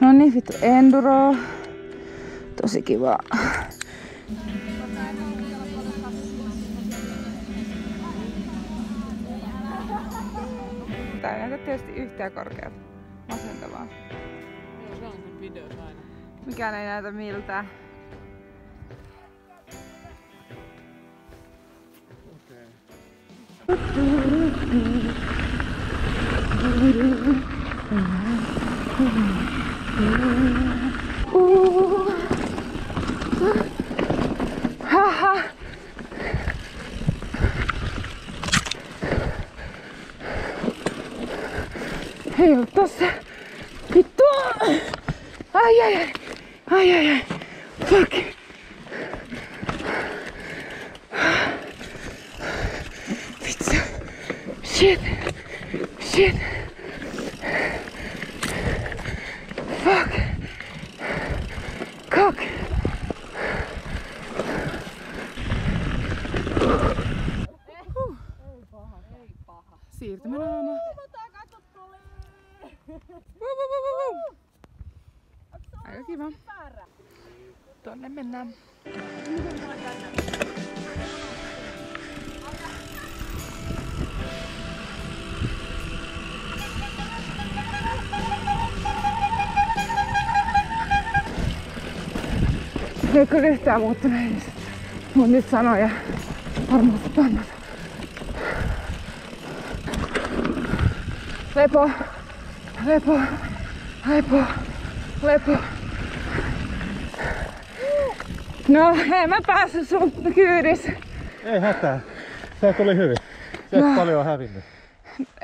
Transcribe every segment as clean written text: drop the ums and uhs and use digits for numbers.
No niin, vittu enduro. Tosi kiva. Tää ei näytä tietysti yhtään korkealta. Masentavaa. Mikään ei näytä miltään. Haha. Ei oo tossa. Vittu! Ai ai ai! Ai ai ai! Fuck! Vittu! Shit! Shit! Fuck! Cock! Siirtymänaama. Aika kiva. Tonne mennään. Ei kyllä yhtään muuttunut ihmiset. Mut nyt sanoja varmasti kannata. Lepo, lepo, lepo, lepo. No, en mä päässyt sun kyydissä. Ei hätää. Se tuli hyvin. Se et paljon hävinnyt.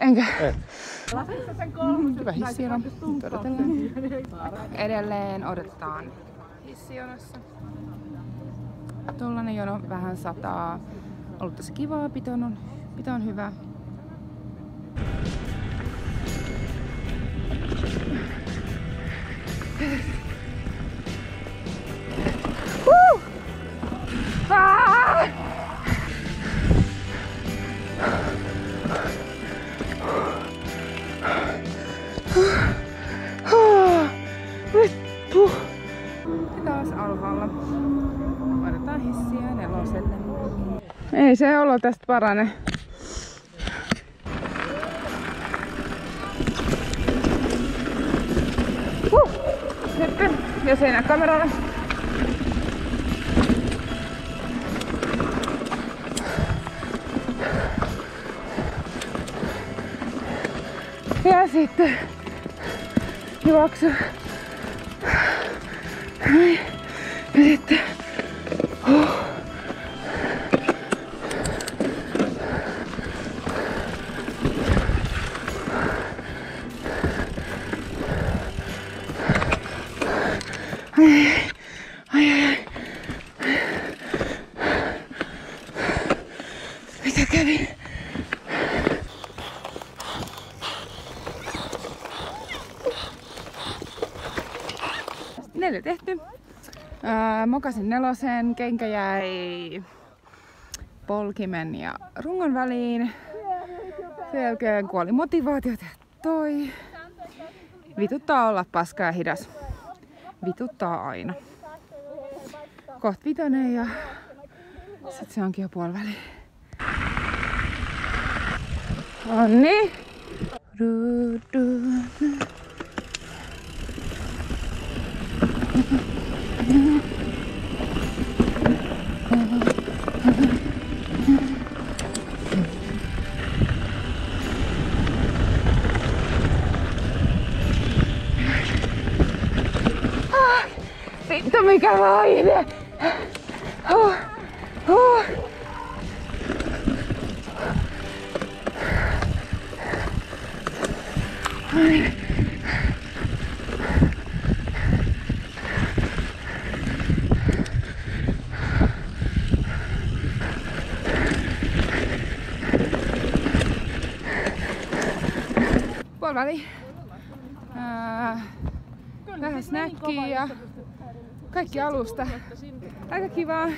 Enkä. Et. Hyvä hissijono. Nyt odotellaan. Edelleen odotetaan hissijonossa. Tuollainen jono vähän sataa. Ollut tosi kivaa, pito on hyvä. Ah! Vittu! Taas alhaalla. Odotetaan hissiä 4. Ei se olo tästä parane. Nyt, jos ei näe kameralla. Ja sitten juoksu. Ja sitten ai. Mitä kävi? Neljä tehty. Mokasin 4, kenkä jäi polkimen ja rungon väliin. Sen jälkeen kuoli motivaatio tehdä toi. Vituttaa olla paska ja hidas. Vituttaa aina. Kohta 5 ja sit se onkin jo puoliväliin. Onni. Vittu mikä vaihde! Puoliväli. Vähän snäkkiä ja kaikki alusta. Aika kivaa.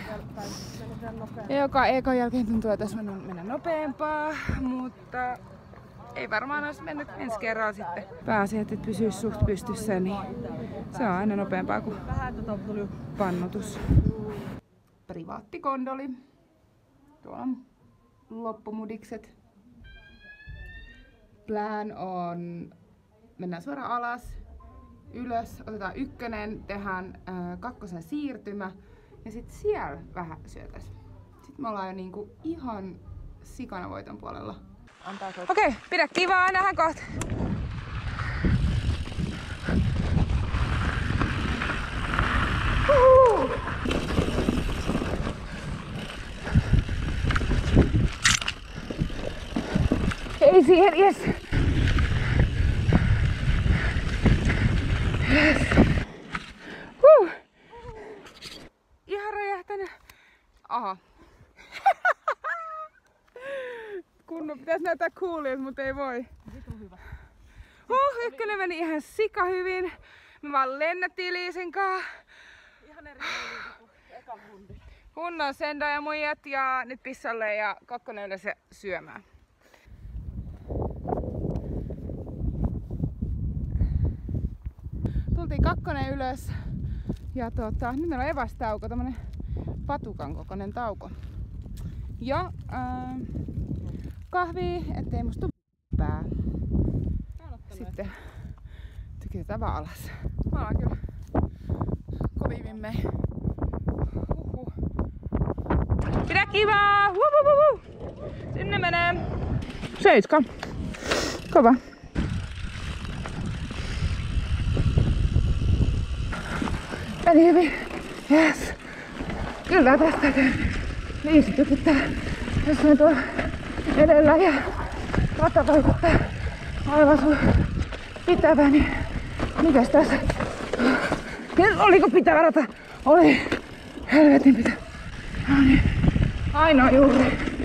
Ja joka ekan jälkeen tuntuu, että tässä mennä nopeampaa, mutta ei varmaan olisi mennyt ensi kerralla sitten. Pääasia, että pysyisi suht pystyssä, niin se on aina nopeampaa kuin pannutus. Privaattikondoli. Tuolla on loppumudikset. Plan on mennään suoraan alas, ylös, otetaan 1, tehdään 2 siirtymä ja sitten siellä vähän syötäis. Sitten me ollaan jo niinku ihan sikana voiton puolella. Okei, pidä kivaa, nähdään kohta. Ei siihen, yes. Yes. Ihan räjähtänyt. Aha. Kunnon pitäis näyttää coolilta, mutta ei voi. Hyvä. 1 meni ihan sika hyvin. Me vaan lennättiin Liisin kanssa. Ihan eri kuin ekan hundi. Kunnon Senda ja muijat ja nyt pissalle ja 2 yleensä syömään. Tultiin 2 ylös ja nyt meillä on evästauko, tämmönen patukan kokoinen tauko. Ja kahvia, ettei musta pää. Sitten tykitetään vaan alas. Me ollaan kyllä kovimmin. Pidä kivaa! Sinne menee. 7. Kova. Meni hyvin. Yes. Kyllä tästä Liisi tykittää. Jos me tuo edellä ja rata vaikuttaa aivan sun pitävä, niin mikäs tässä? Oliko pitävä rata? Oli. Helvetin pitävä. No niin. Ainoa juuri.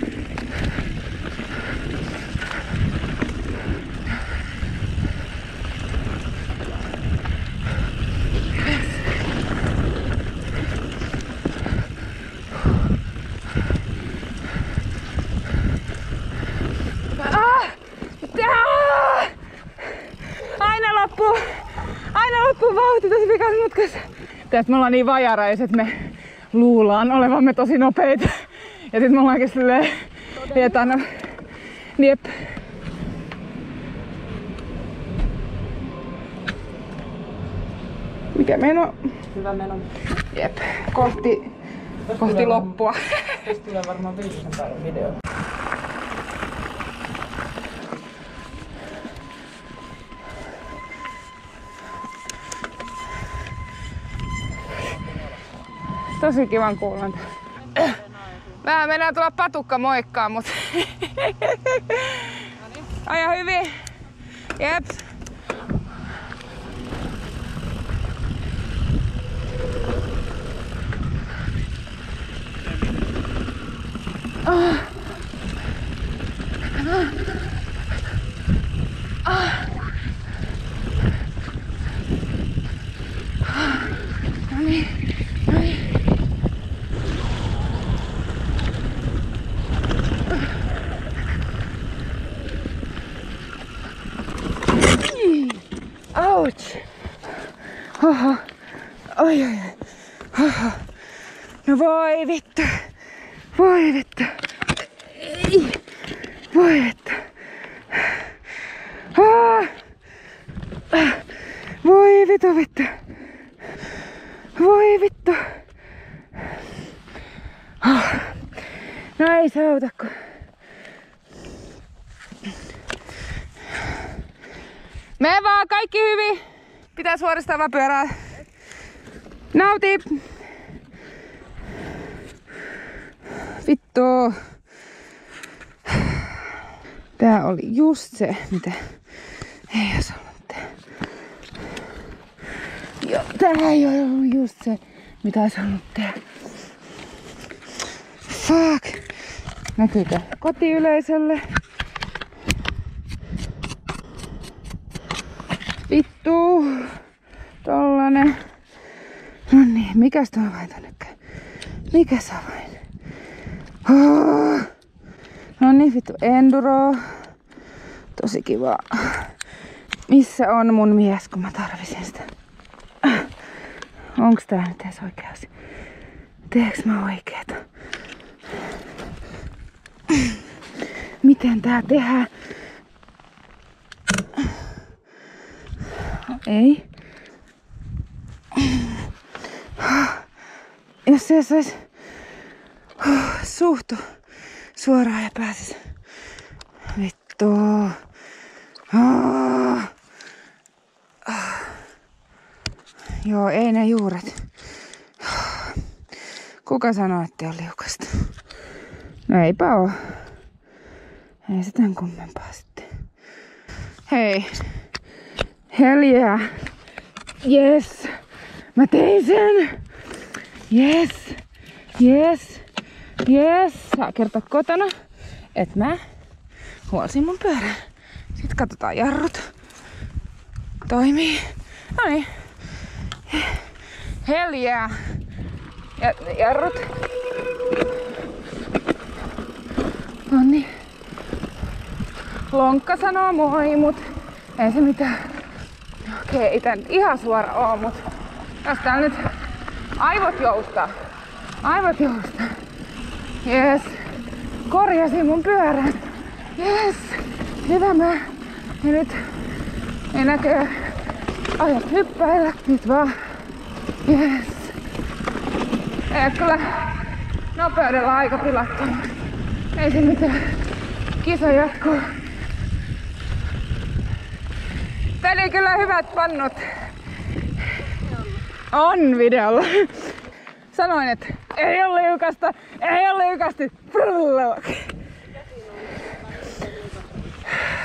Aina loppuu vauhti tosi pikaisen mutkassa. Tästä me ollaan niin vajaraiset, että me luullaan olevamme tosi nopeita. Ja sit me ollaankin silleen etana. Jep. Mikä meno? Hyvä meno. Jep. Kohti loppua. Tästä tulee varmaan 5 päivän video. Tosi kivan kuulan. Vähän mennään tulla patukka moikkaan, mut aja hyvin. Jep. Ouch! Oho. Oi. Oho. No voi vittu. Voi vittu. Ei. Voi vittu. Voi vittu. Voi vittu. No ei se auta kun. Mene vaan, kaikki hyvin. Pitää suoristaa vaan pyörää. Nauti! Vittu. Tää oli just se, mitä ei olisi ollut tehdä. Joo, tää ei ole ollut just se, mitä olisi ollut tehdä. Fuck. Näkyykö kotiyleisölle? Vittu. Tollanen. No niin, mikäs tuo vain tännekään? Mikäs on vain? Oh. No niin, vittu enduro. Tosi kiva. Missä on mun mies, kun mä tarvisin sitä? Onks tää nyt edes oikea asia? Teeks mä oikeeta? Miten tää tehdään? Ei. Jos se sais suhtu suoraan ja pääsis. Vittu. Joo, ei ne juuret. Kuka sanoo, ettei ole liukasta? No eipä oo. Ei se tän kummempaa sitten. Hei. Hell yeah. Yes. Mä tein sen. Yes. Yes. Yes. Saa kertoa kotona, että mä huolsin mun pyörän. Sitten katsotaan jarrut. Toimii. Noniin. Hell yeah. Ja jarrut. Noniin. Lonkka sanoo moi, mut ei se mitään. Okei, ei tää nyt ihan suora oo, mut jos täällä nyt aivot joustaa. Aivot joustaa. Jes. Korjasin mun pyörän. Jes. Hyvä mä. Ja nyt ei näköjään ajat hyppäillä. Nyt vaan. Jes. Ei kyllä nopeudella aika pilattu. Ei se mitään. Kisa jatkuu. Peli kyllä hyvät pannut. On videolla. Sanoin, että ei ole liukasta, ei ole liukasti.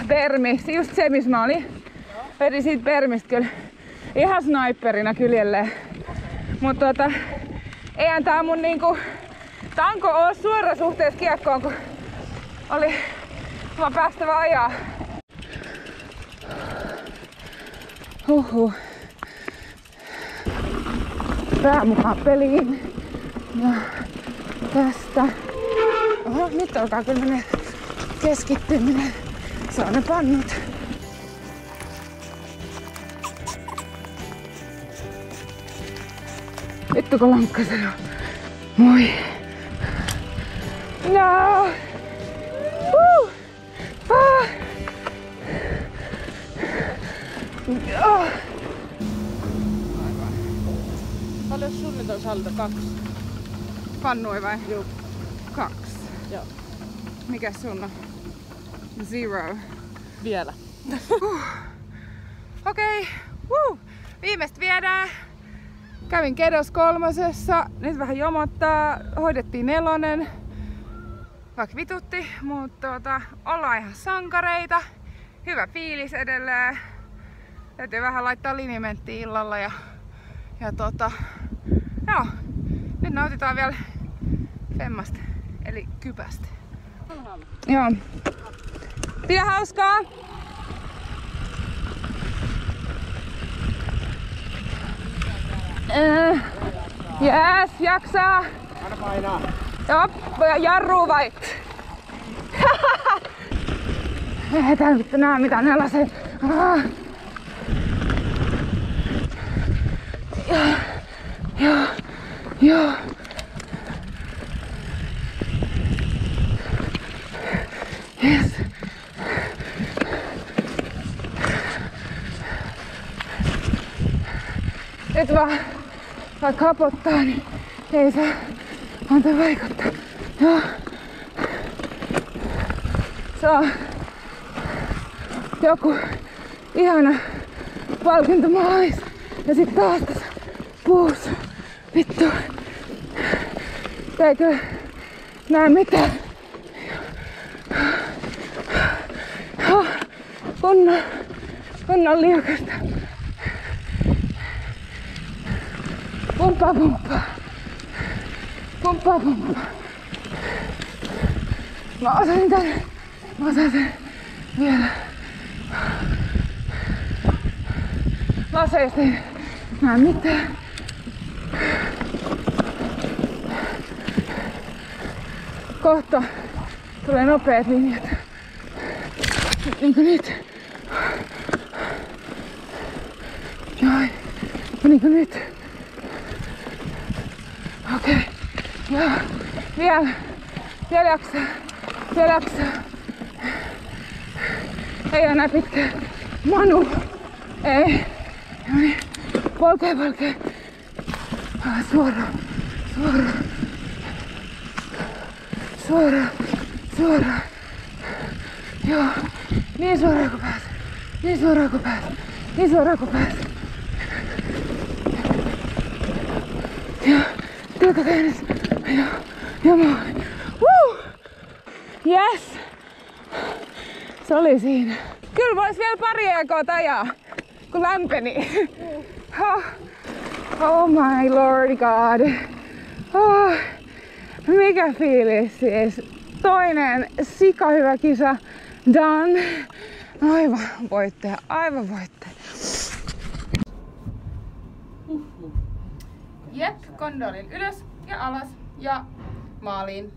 Permi, just se missä mä olin. Vedin siitä permistä kyllä ihan sniperina kyljelleen. Mut eihän tää mun niinku tanko oo suora suhteessa kiekkoon, kun oli vaan päästävä ajaa. Pää mukaan peliin. Ja tästä. Oho, nyt alkaa kyllä mennä keskittyminen. Se on ne pannut. Vittu kun lankka sanoo. Moi. No. Ah. Oh. Paljon sun nyt on saldo? 2. Pannui vai? Juu. 2. Joo. Mikäs sun on? 0. Vielä. Okei. Viimeistä viedään. Kävin Kedos 3. Nyt vähän jomottaa. Hoidettiin 4. Vaikka vitutti, mutta ollaan ihan sankareita. Hyvä fiilis edelleen. Täytyy vähän laittaa linimenttiä illalla ja joo. Nyt nautitaan vielä femmasta, eli kypästä. Joo. Pidä hauskaa! Yes, jaksaa! Anna painaa! Joo, jarruu vai? Ei tää vittu näe mitä 4. Joo. Yes. Nyt vaan vaikka kapottaa, niin ei saa antaa vaikuttaa. Joo. Se on joku ihana palkinto maalis. Ja sit taas tässä puussa. Vittu. Eikö näe mitään? Kunnon liukasta. Pumppaa. Mä osasin tän. Mä osasin vielä. Laseista ei näe mitään. Kohta tulee nopeat linjat. Menikö nyt? Jai. Menikö nyt? Okei. Joo. Vielä. Vielä jaksaa. Vielä jaksaa. Ei enää pitkä. Manu. Ei. Noniin. Polkee. Suoraan. Joo. Niin suoraan kuin pääsee. Niin suoraan kuin pääsee. Joo. Tilkakäännös. Joo. Woo! Yes! Se oli siinä. Kyllä vois vielä pari EK:ta ajaa, kun lämpeni. Oh my lord god. Oh, mikä fiilis siis. Toinen sika hyvä kisa. Done. Aivan voittaja. Jep, kondorin ylös ja alas ja maaliin.